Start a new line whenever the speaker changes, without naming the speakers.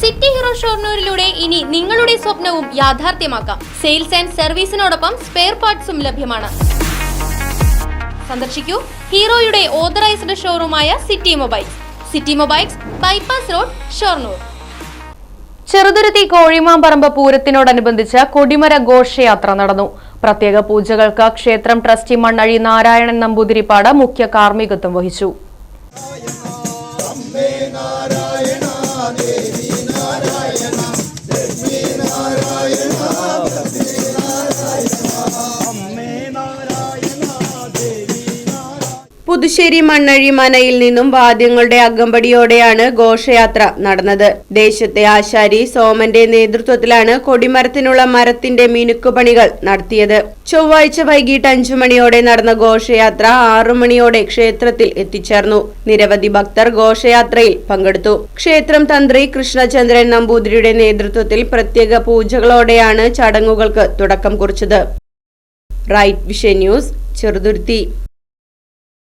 City hero ഷൊർണൂരിലൂടെ ഇനി നിങ്ങളുടെ സ്വപ്നവും യാഥാർത്ഥ്യമാക്കാം. സെയിൽസ് ആൻഡ് സർവീസിനോടൊപ്പം സ്പെയർ പാർട്സും ലഭ്യമാണ്. സന്ദർശിക്കൂ ഹീറോയുടെ ഓതറൈസ്ഡ് ഷോറൂമായ City Mobiles. City Mobiles, bypass road, Shoranur. Cheruthuruthy Kozhimamparambu പൂരത്തിനോടനുബന്ധിച്ച് കൊടിമര ഘോഷയാത്ര നടന്നു. പ്രത്യേക പൂജകൾക്ക് ക്ഷേത്രം ട്രസ്റ്റി മണ്ണഴി നാരായണൻ നമ്പൂതിരിപ്പാട് മുഖ്യ കാർമ്മികത്വം വഹിച്ചു.
പുതുശ്ശേരി മണ്ണഴി മനയിൽ നിന്നും വാദ്യങ്ങളുടെ അകമ്പടിയോടെയാണ് ഘോഷയാത്ര നടന്നത്. ദേശത്തെ ആശാരി സോമന്റെ നേതൃത്വത്തിലാണ് കൊടിമരത്തിനുള്ള മരത്തിന്റെ മിനുക്കുപണികൾ നടത്തിയത്. ചൊവ്വാഴ്ച വൈകിട്ട് 5 മണിയോടെ നടന്ന ഘോഷയാത്ര 6 മണിയോടെ ക്ഷേത്രത്തിൽ എത്തിച്ചേർന്നു. നിരവധി ഭക്തർ ഘോഷയാത്രയിൽ പങ്കെടുത്തു. ക്ഷേത്രം തന്ത്രി കൃഷ്ണചന്ദ്രൻ നമ്പൂതിരിയുടെ നേതൃത്വത്തിൽ പ്രത്യേക പൂജകളോടെയാണ് ചടങ്ങുകൾക്ക് തുടക്കം കുറിച്ചത്. Right vision news, Cheruthuruthy.